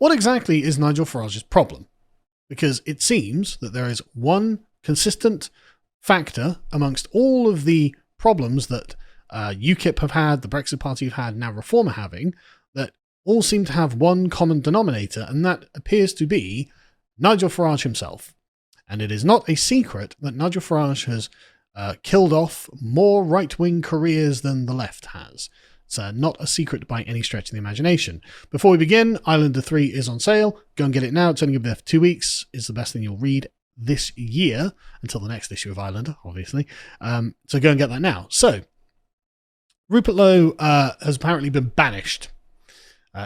what exactly is Nigel Farage's problem? Because it seems that there is one consistent factor amongst all of the problems that UKIP have had, the Brexit Party have had, now Reform are having, that all seem to have one common denominator, and that appears to be Nigel Farage himself. And it is not a secret that Nigel Farage has killed off more right-wing careers than the left has. It's not a secret by any stretch of the imagination. Before we begin, Islander 3 is on sale. Go and get it now. It's only going to be there for 2 weeks. It's the best thing you'll read this year, until the next issue of Islander, obviously. So go and get that now. So, Rupert Lowe has apparently been banished.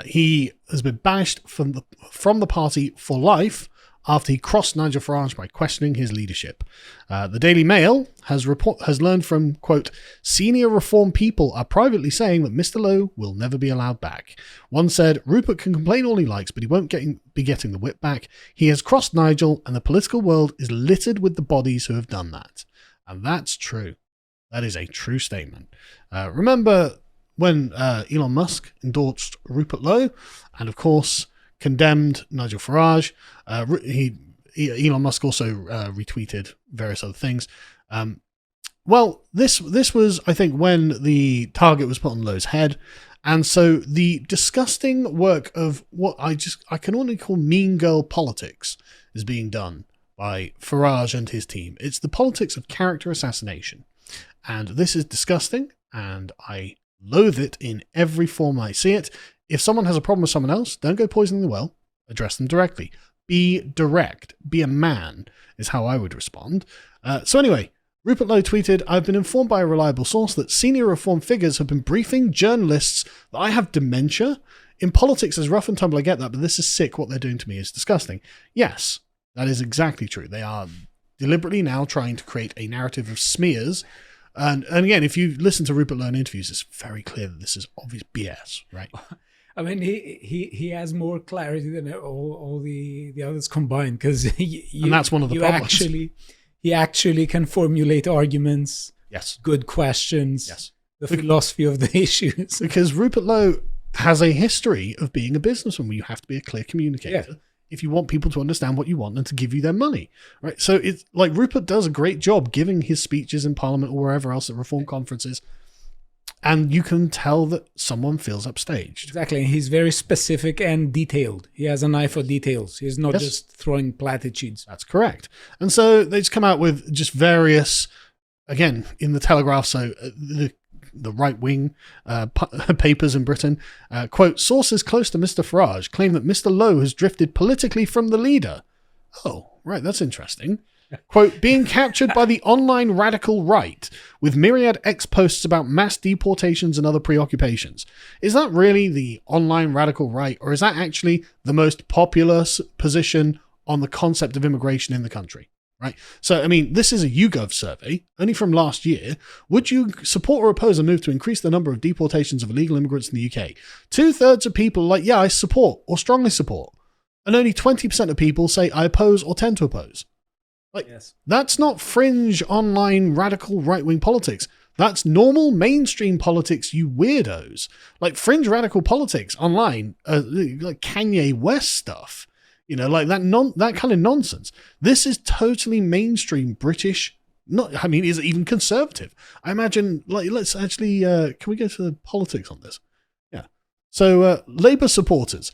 He has been banished from the party for life after he crossed Nigel Farage by questioning his leadership. The Daily Mail has learned from, quote, senior Reform people are privately saying that Mr. Lowe will never be allowed back. One said, Rupert can complain all he likes, but he won't be getting the whip back. He has crossed Nigel, and the political world is littered with the bodies who have done that. And that's true. That is a true statement. Remember when Elon Musk endorsed Rupert Lowe, and of course condemned Nigel Farage. Elon Musk also retweeted various other things. Well, this was, I think, when the target was put on Lowe's head, and so the disgusting work of what I can only call mean girl politics is being done by Farage and his team. It's the politics of character assassination, and this is disgusting, and I loathe it in every form I see it. If someone has a problem with someone else, don't go poisoning the well. Address them directly. Be direct. Be a man, is how I would respond. So anyway, Rupert Lowe tweeted, I've been informed by a reliable source that senior Reform figures have been briefing journalists that I have dementia. In politics, as rough and tumble, I get that, but this is sick. What they're doing to me is disgusting. Yes, that is exactly true. They are deliberately now trying to create a narrative of smears. And again, if you listen to Rupert Lowe in interviews, it's very clear that this is obvious BS, right? I mean, he has more clarity than all the others combined, because and that's one of the problems. He actually can formulate arguments. Yes. Good questions. Yes. The philosophy of the issues. Because Rupert Lowe has a history of being a businessman where you have to be a clear communicator if you want people to understand what you want and to give you their money, right? So it's like Rupert does a great job giving his speeches in Parliament or wherever else at Reform conferences. And you can tell that someone feels upstaged. Exactly. He's very specific and detailed. He has an eye for details. He's not just throwing platitudes. That's correct. And so they just come out with just various, again, in the Telegraph, so the right-wing papers in Britain, quote, sources close to Mr. Farage claim that Mr. Lowe has drifted politically from the leader. Oh, right, that's interesting. Quote, being captured by the online radical right with myriad posts about mass deportations and other preoccupations. Is that really the online radical right, or is that actually the most popular position on the concept of immigration in the country? Right. So, I mean, this is a YouGov survey, only from last year. Would you support or oppose a move to increase the number of deportations of illegal immigrants in the UK? 2/3 of people are like, yeah, I support or strongly support. And only 20% of people say I oppose or tend to oppose. Like, That's not fringe online radical right-wing politics. That's normal mainstream politics, you weirdos. Like fringe radical politics online, like Kanye West stuff, like that kind of nonsense. This is totally mainstream British. Is it even conservative? I imagine, let's actually, can we go to the politics on this? Yeah. So Labour supporters,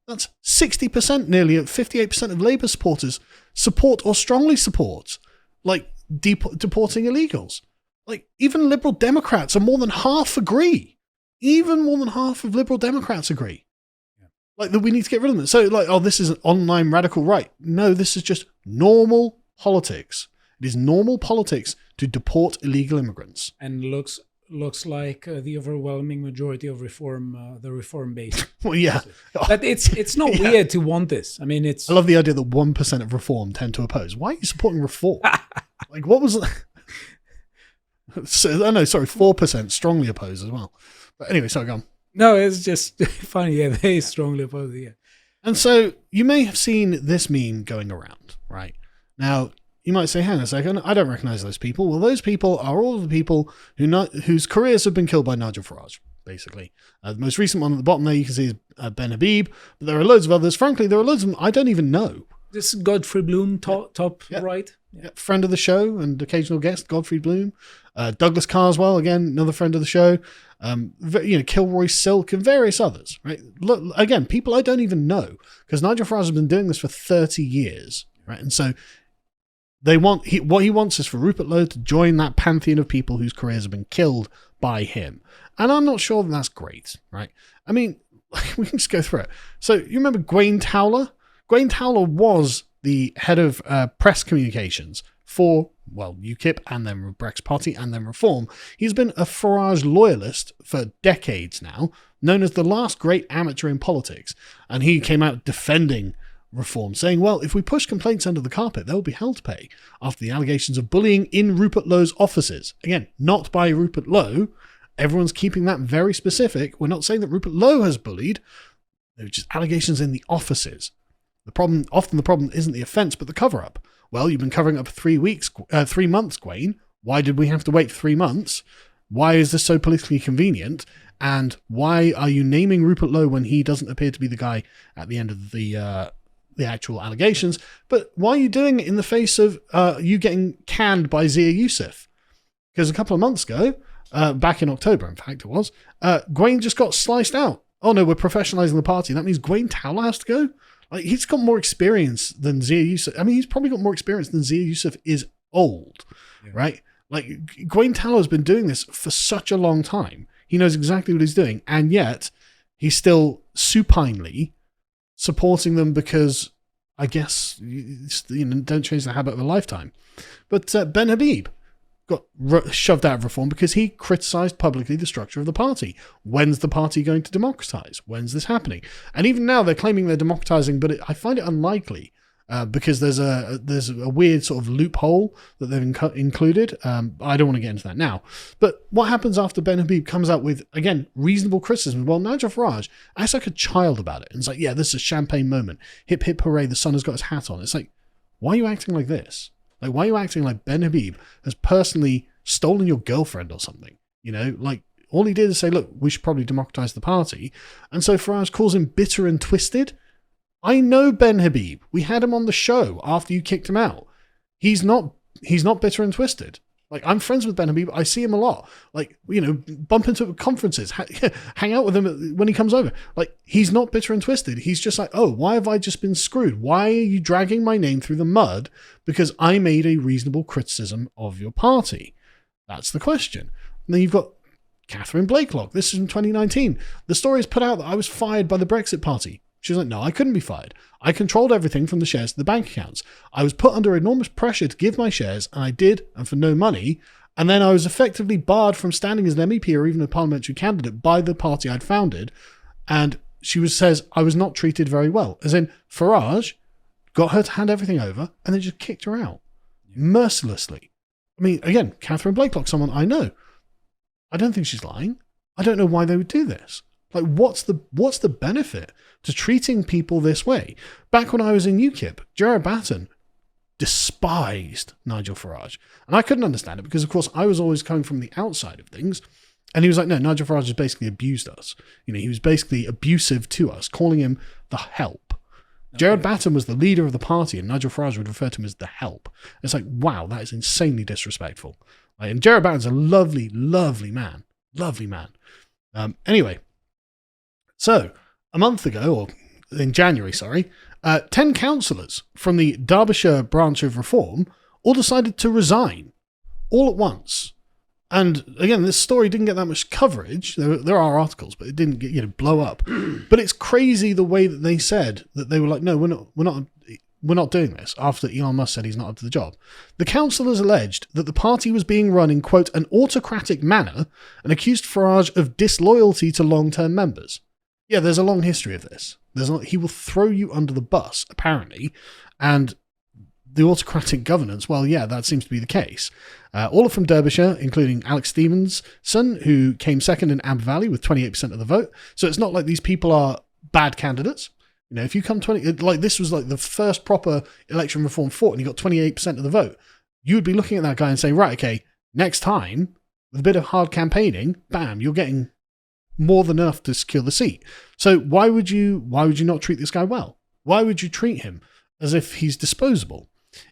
that's 60%, nearly 58% of Labour supporters support or strongly support, deporting illegals. Even Liberal Democrats, are more than half agree. Even more than half of Liberal Democrats agree. Yeah. That we need to get rid of them. So, this is an online radical right. No, this is just normal politics. It is normal politics to deport illegal immigrants. And looks like the overwhelming majority of the reform base. Well, yeah. But it's not weird to want this. I mean, I love the idea that 1% of reform tend to oppose. Why are you supporting reform? What was that? So, 4% strongly oppose as well. But anyway, sorry, go on. No, it's just funny. Yeah, they strongly oppose it. Yeah. And so you may have seen this meme going around, right? Now, you might say, hang on a second, I don't recognize those people. Well, those people are all the people whose careers have been killed by Nigel Farage. basically. The most recent one at the bottom there you can see is Ben Habib, but there are loads of others. Frankly, there are loads of them I don't even know. This is Godfrey Bloom, top right. Yeah. Friend of the show and occasional guest, Godfrey Bloom. Douglas Carswell, again, another friend of the show. Kilroy Silk and various others, right? Look, again, people I don't even know, because Nigel Farage has been doing this for 30 years, right? And so what he wants is for Rupert Lowe to join that pantheon of people whose careers have been killed by him. And I'm not sure that's great, right? I mean, we can just go through it. So you remember Gwaine Towler? Gwaine Towler was the head of press communications for, UKIP and then Brexit Party and then Reform. He's been a Farage loyalist for decades now, known as the last great amateur in politics. And he came out defending Reform, saying, well, if we push complaints under the carpet, they'll be hell to pay after the allegations of bullying in Rupert Lowe's offices. Again, not by Rupert Lowe. Everyone's keeping that very specific. We're not saying that Rupert Lowe has bullied. They're just allegations in the offices. Often the problem isn't the offence, but the cover-up. Well, you've been covering up 3 months, Gwaine. Why did we have to wait 3 months? Why is this so politically convenient? And why are you naming Rupert Lowe when he doesn't appear to be the guy at the end of the actual allegations? But why are you doing it in the face of you getting canned by Zia Youssef? Because a couple of months ago, back in October, in fact it was, Gwaine just got sliced out. Oh no, we're professionalising the party. That means Gwaine Towler has to go? Like, he's got more experience than Zia Youssef. I mean, he's probably got more experience than Zia Youssef is old, right? Like, Gwaine Towler has been doing this for such a long time. He knows exactly what he's doing, and yet he's still supinely supporting them because, I guess, don't change the habit of a lifetime. But Ben Habib got shoved out of Reform because he criticised publicly the structure of the party. When's the party going to democratise? When's this happening? And even now they're claiming they're democratising, but I find it unlikely because there's a weird sort of loophole that they've included. I don't want to get into that now. But what happens after Ben Habib comes out with, again, reasonable criticism? Well, Nigel Farage acts like a child about it. And it's like, yeah, this is a champagne moment. Hip, hip, hooray, the sun has got his hat on. It's like, why are you acting like this? Like, why are you acting like Ben Habib has personally stolen your girlfriend or something? Like, all he did is say, look, we should probably democratise the party. And so Farage calls him bitter and twisted. I know Ben Habib. We had him on the show after you kicked him out. He's not bitter and twisted. Like, I'm friends with Ben Habib. I see him a lot. Like, bump into conferences, hang out with him when he comes over. Like, he's not bitter and twisted. He's just like, oh, why have I just been screwed? Why are you dragging my name through the mud because I made a reasonable criticism of your party? That's the question. And then you've got Catherine Blakelock. This is in 2019. The story is put out that I was fired by the Brexit Party. She's like, no, I couldn't be fired. I controlled everything from the shares to the bank accounts. I was put under enormous pressure to give my shares, and I did, and for no money. And then I was effectively barred from standing as an MEP or even a parliamentary candidate by the party I'd founded. And she says I was not treated very well. As in, Farage got her to hand everything over and then just kicked her out mercilessly. I mean, again, Catherine Blakelock, someone I know. I don't think she's lying. I don't know why they would do this. Like, what's the benefit to treating people this way? Back when I was in UKIP, Gerard Batten despised Nigel Farage. And I couldn't understand it because, of course, I was always coming from the outside of things. And he was like, no, Nigel Farage has basically abused us. He was basically abusive to us, calling him the help. Okay. Gerard Batten was the leader of the party, and Nigel Farage would refer to him as the help. It's like, wow, that is insanely disrespectful. And Gerard Batten's a lovely, lovely man. Lovely man. Anyway. So, a month ago, or in January, 10 councillors from the Derbyshire branch of Reform all decided to resign, all at once. And again, this story didn't get that much coverage. There are articles, but it didn't get blow up. But it's crazy the way that they said that they were like, no, we're not doing this, after Elon Musk said he's not up to the job. The councillors alleged that the party was being run in, quote, an autocratic manner and accused Farage of disloyalty to long-term members. Yeah, there's a long history of this. He will throw you under the bus, apparently, and the autocratic governance, well, yeah, that seems to be the case. All are from Derbyshire, including Alex Stevenson, who came second in Amber Valley with 28% of the vote. So it's not like these people are bad candidates. If you come this was like the first proper election reform fought and you got 28% of the vote, you would be looking at that guy and saying, right, okay, next time, with a bit of hard campaigning, bam, you're getting more than enough to secure the seat. So why would you not treat this guy well? Why would you treat him as if he's disposable?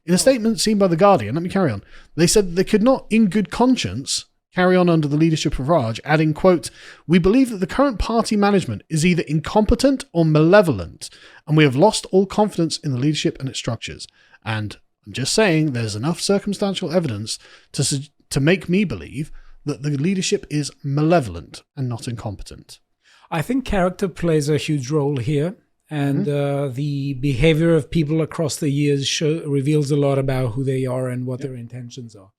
In a statement seen by The Guardian, let me carry on, they said they could not, in good conscience, carry on under the leadership of Farage, adding, quote, "We believe that the current party management is either incompetent or malevolent, and we have lost all confidence in the leadership and its structures. And I'm just saying there's enough circumstantial evidence to make me believe that the leadership is malevolent and not incompetent." I think character plays a huge role here. And the behavior of people across the years reveals a lot about who they are and what their intentions are.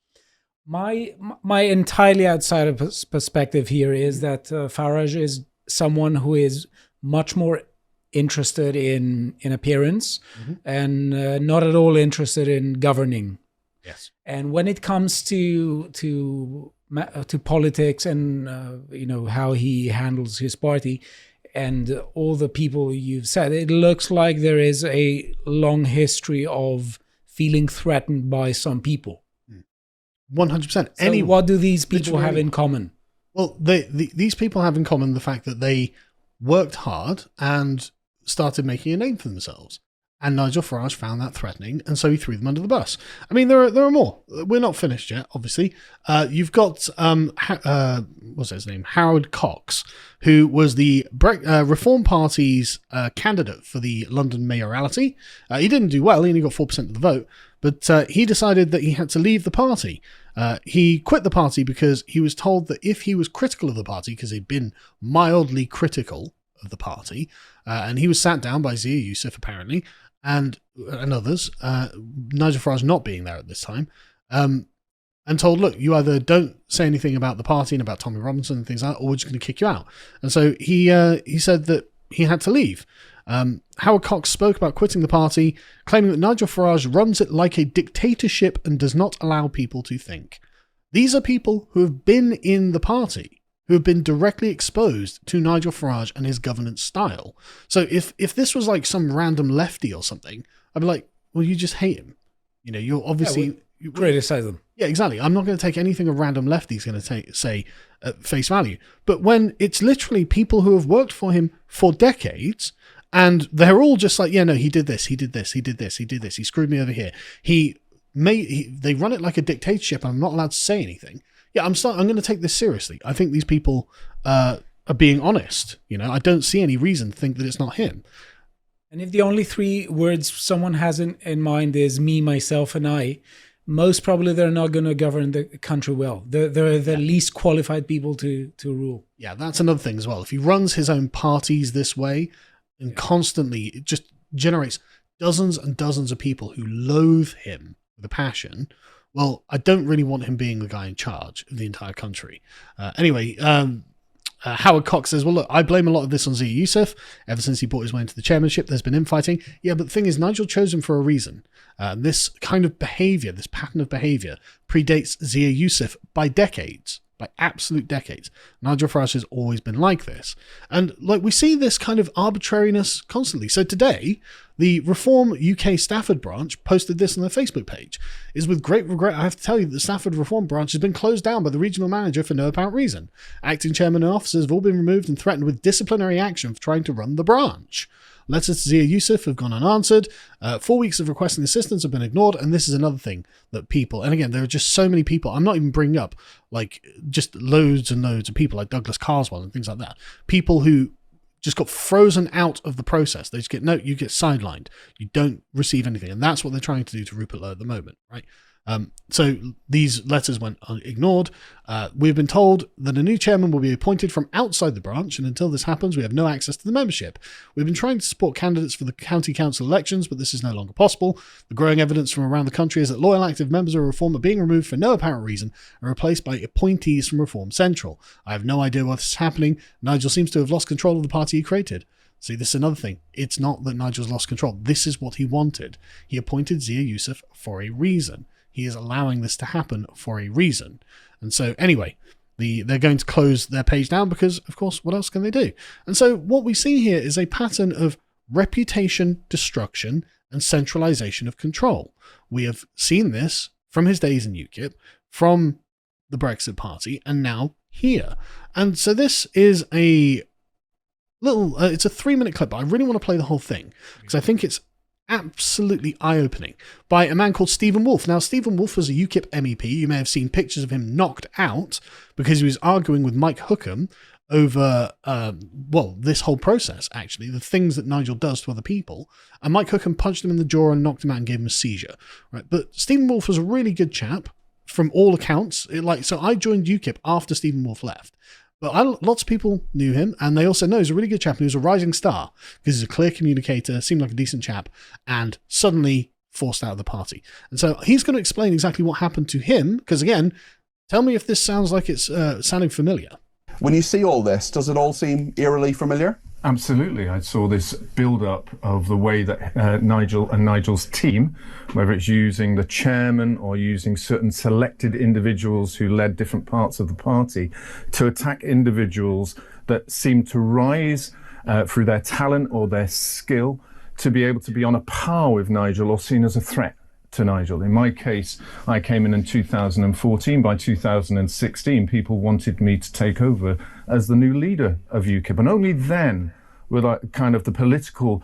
My entirely outside of perspective here is that Farage is someone who is much more interested in appearance and not at all interested in governing. Yes. And when it comes to politics and how he handles his party, and all the people you've said, it looks like there is a long history of feeling threatened by some people. 100%. So what do these people have in common? Well, these people have in common the fact that they worked hard and started making a name for themselves. And Nigel Farage found that threatening, and so he threw them under the bus. I mean, there are more. We're not finished yet, obviously. You've got, what's his name? Howard Cox, who was the Reform Party's candidate for the London mayoralty. He didn't do well. He only got 4% of the vote, but he decided that he had to leave the party. He quit the party because he was told that if he was critical of the party, because he'd been mildly critical of the party, and he was sat down by Zia Youssef, apparently, and others, Nigel Farage not being there at this time, and told, look, you either don't say anything about the party and about Tommy Robinson and things like that, or we're just going to kick you out. And so he said that he had to leave. Howard Cox spoke about quitting the party, claiming that Nigel Farage runs it like a dictatorship and does not allow people to think. These are people who have been in the party, who have been directly exposed to Nigel Farage and his governance style. So if this was like some random lefty or something, I'd be like, well, you just hate him. You're obviously... you criticize them. Yeah, exactly. I'm not going to take anything a random lefty's going to say at face value. But when it's literally people who have worked for him for decades, and they're all just like, yeah, no, he did this, he did this, he did this, he did this, he screwed me over here. They run it like a dictatorship, and I'm not allowed to say anything. Yeah, I'm going to take this seriously. I think these people are being honest. I don't see any reason to think that it's not him. And if the only 3 words someone has in mind is me, myself, and I, most probably they're not going to govern the country well. They're the least qualified people to rule. Yeah, that's another thing as well. If he runs his own parties this way and constantly, it just generates dozens and dozens of people who loathe him with a passion. Well, I don't really want him being the guy in charge of the entire country. Anyway, Howard Cox says, well, look, I blame a lot of this on Zia Youssef. Ever since he brought his way into the chairmanship, there's been infighting. Yeah, but the thing is, Nigel chose him for a reason. This kind of behavior, this pattern of behavior, predates Zia Youssef by decades. By absolute decades. Nigel Farage has always been like this. And we see this kind of arbitrariness constantly. So today, the Reform UK Stafford branch posted this on their Facebook page. Is with great regret, I have to tell you that the Stafford Reform branch has been closed down by the regional manager for no apparent reason. Acting chairman and officers have all been removed and threatened with disciplinary action for trying to run the branch. Letters to Zia Youssef have gone unanswered. 4 weeks of requesting assistance have been ignored. And this is another thing that people, and again, there are just so many people. I'm not even bringing up just loads and loads of people like Douglas Carswell and things like that. People who just got frozen out of the process. They just get, no, you get sidelined. You don't receive anything. And that's what they're trying to do to Rupert Lowe at the moment, right? So these letters went ignored. We've been told that a new chairman will be appointed from outside the branch, and until this happens, we have no access to the membership. We've been trying to support candidates for the county council elections, but this is no longer possible. The growing evidence from around the country is that loyal active members of Reform are being removed for no apparent reason and replaced by appointees from Reform Central. I have no idea what is happening. Nigel seems to have lost control of the party he created. See, this is another thing. It's not that Nigel's lost control. This is what he wanted. He appointed Zia Youssef for a reason. He is allowing this to happen for a reason. And so anyway, they're going to close their page down because, of course, what else can they do? And so what we see here is a pattern of reputation destruction and centralization of control. We have seen this from his days in UKIP, from the Brexit Party and now here. And so this is a little, it's a 3-minute clip, but I really want to play the whole thing because I think it's absolutely eye-opening, by a man called Stephen Wolfe. Now, Stephen Wolfe was a UKIP MEP. You may have seen pictures of him knocked out because he was arguing with Mike Hookham over, this whole process, actually, the things that Nigel does to other people. And Mike Hookham punched him in the jaw and knocked him out and gave him a seizure. Right? But Stephen Wolfe was a really good chap from all accounts. So I joined UKIP after Stephen Wolfe left. But lots of people knew him, and they also know he's a really good chap, and he was a rising star because he's a clear communicator, seemed like a decent chap, and suddenly forced out of the party. And so he's going to explain exactly what happened to him, because again, tell me if this sounds like it's sounding familiar. When you see all this, does it all seem eerily familiar? Absolutely. I saw this build-up of the way that Nigel and Nigel's team, whether it's using the chairman or using certain selected individuals who led different parts of the party, to attack individuals that seem to rise through their talent or their skill to be able to be on a par with Nigel or seen as a threat to Nigel. In my case, I came in 2014. By 2016, people wanted me to take over as the new leader of UKIP. And only then were kind of the political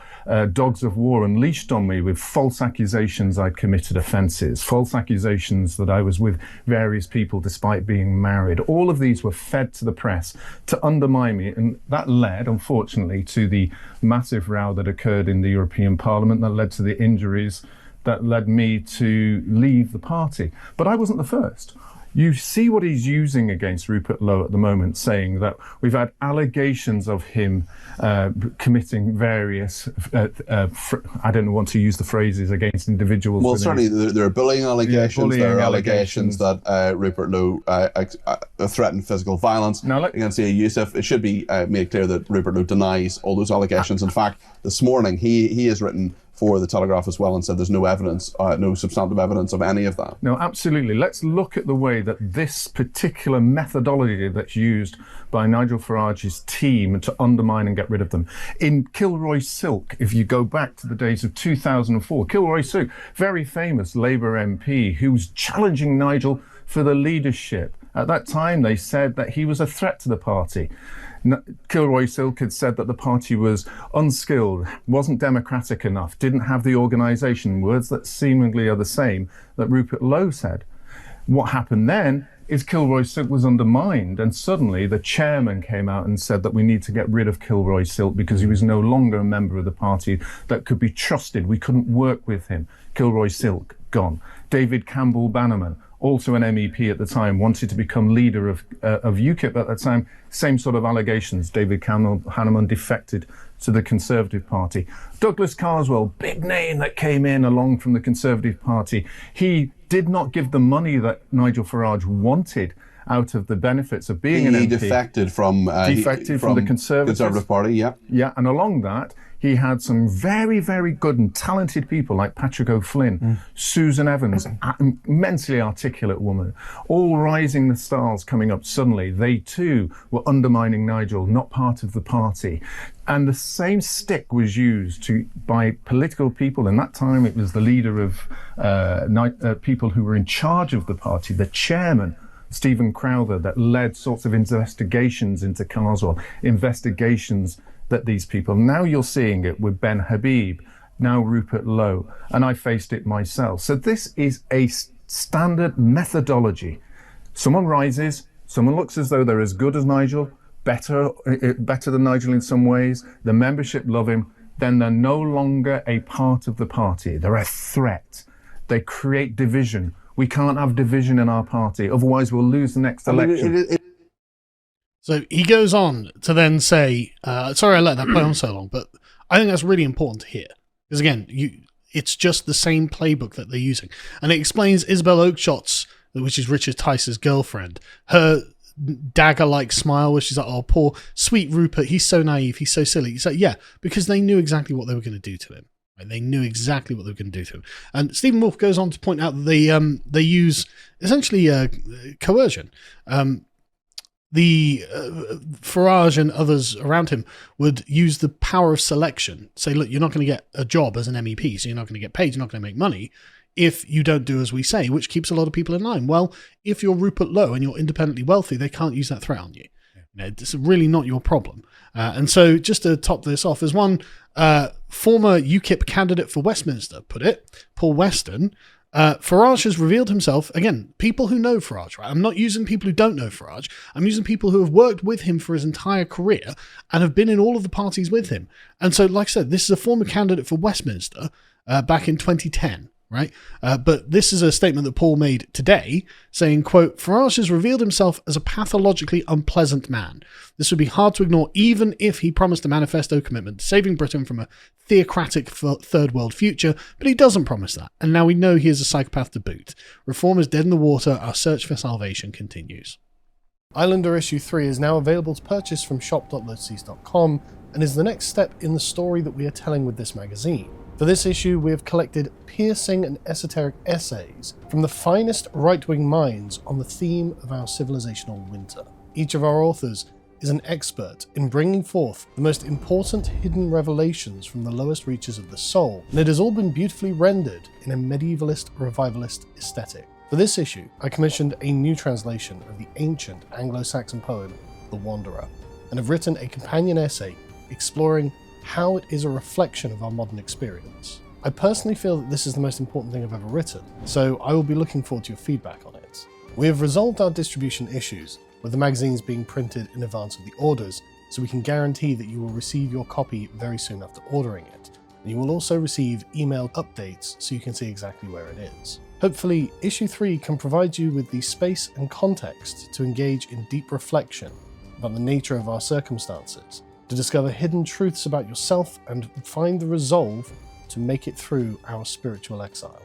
dogs of war unleashed on me with false accusations I'd committed offences, false accusations that I was with various people despite being married. All of these were fed to the press to undermine me. And that led, unfortunately, to the massive row that occurred in the European Parliament that led to the injuries that led me to leave the party. But I wasn't the first. You see what he's using against Rupert Lowe at the moment, saying that we've had allegations of him committing various, I don't want to use the phrases against individuals. Well, certainly there are bullying allegations. There are allegations that Rupert Lowe threatened physical violence against A. Yusuf. It should be made clear that Rupert Lowe denies all those allegations. In fact, this morning he has written for the Telegraph as well and said there's no evidence, no substantive evidence of any of that. No, absolutely. Let's look at the way that this particular methodology that's used by Nigel Farage's team to undermine and get rid of them. In Kilroy Silk, if you go back to the days of 2004, Kilroy Silk, very famous Labour MP who was challenging Nigel for the leadership. At that time, they said that he was a threat to the party. Kilroy Silk had said that the party was unskilled, wasn't democratic enough, didn't have the organisation, words that seemingly are the same that Rupert Lowe said. What happened then is Kilroy Silk was undermined, and suddenly the chairman came out and said that we need to get rid of Kilroy Silk because he was no longer a member of the party that could be trusted. We couldn't work with him. Kilroy Silk, gone. David Campbell Bannerman, also an MEP at the time, wanted to become leader of UKIP at that time. Same sort of allegations. David Campbell Bannerman defected to the Conservative Party. Douglas Carswell, big name that came in along from the Conservative Party. He did not give the money that Nigel Farage wanted out of the benefits of being an MP. He defected from the Conservative Party, yeah. Yeah, and along that, he had some very, very good and talented people like Patrick O'Flynn, Susan Evans, an immensely articulate woman, all rising the stars coming up suddenly. They too were undermining Nigel, not part of the party. And the same stick was used by political people. In that time, it was the leader of people who were in charge of the party, the chairman, Stephen Crowther, that led sorts of investigations into Carswell, investigations that these people, now you're seeing it with Ben Habib, now Rupert Lowe, and I faced it myself. So this is a standard methodology. Someone rises, someone looks as though they're as good as Nigel, better than Nigel in some ways, the membership love him, then they're no longer a part of the party. They're a threat. They create division. We can't have division in our party, otherwise we'll lose the next election. So he goes on to then say, sorry I let that play on so long, but I think that's really important to hear. Because again, it's just the same playbook that they're using. And it explains Isabel Oakeshot's, which is Richard Tice's girlfriend, her dagger-like smile where she's like, oh, poor, sweet Rupert, he's so naive, he's so silly. It's like, yeah, because they knew exactly what they were going to do to him. Right? They knew exactly what they were going to do to him. And Stephen Wolfe goes on to point out that they use essentially coercion. The Farage and others around him would use the power of selection. Say, look, you're not going to get a job as an MEP, so you're not going to get paid, you're not going to make money. if you don't do as we say, which keeps a lot of people in line. Well, if you're Rupert Lowe and you're independently wealthy, they can't use that threat on you. It's really not your problem. And so just to top this off, as one former UKIP candidate for Westminster put it, Paul Weston, Farage has revealed himself, again, people who know Farage, right? I'm not using people who don't know Farage. I'm using people who have worked with him for his entire career and have been in all of the parties with him. And so, like I said, this is a former candidate for Westminster back in 2010. Right? But this is a statement that Paul made today saying, quote, Farage has revealed himself as a pathologically unpleasant man. This would be hard to ignore even if he promised a manifesto commitment to saving Britain from a theocratic third world future, but he doesn't promise that. And now we know he is a psychopath to boot. Reform is dead in the water. Our search for salvation continues. Islander issue 3 is now available to purchase from shop.lotus.com and is the next step in the story that we are telling with this magazine. For this issue, we have collected piercing and esoteric essays from the finest right-wing minds on the theme of our civilizational winter. Each of our authors is an expert in bringing forth the most important hidden revelations from the lowest reaches of the soul, and it has all been beautifully rendered in a medievalist revivalist aesthetic. For this issue, I commissioned a new translation of the ancient Anglo-Saxon poem, The Wanderer, and have written a companion essay exploring how it is a reflection of our modern experience. I personally feel that this is the most important thing I've ever written, so I will be looking forward to your feedback on it. We have resolved our distribution issues, with the magazines being printed in advance of the orders, so we can guarantee that you will receive your copy very soon after ordering it, and you will also receive emailed updates so you can see exactly where it is. Hopefully, issue 3 can provide you with the space and context to engage in deep reflection about the nature of our circumstances, to discover hidden truths about yourself and find the resolve to make it through our spiritual exile.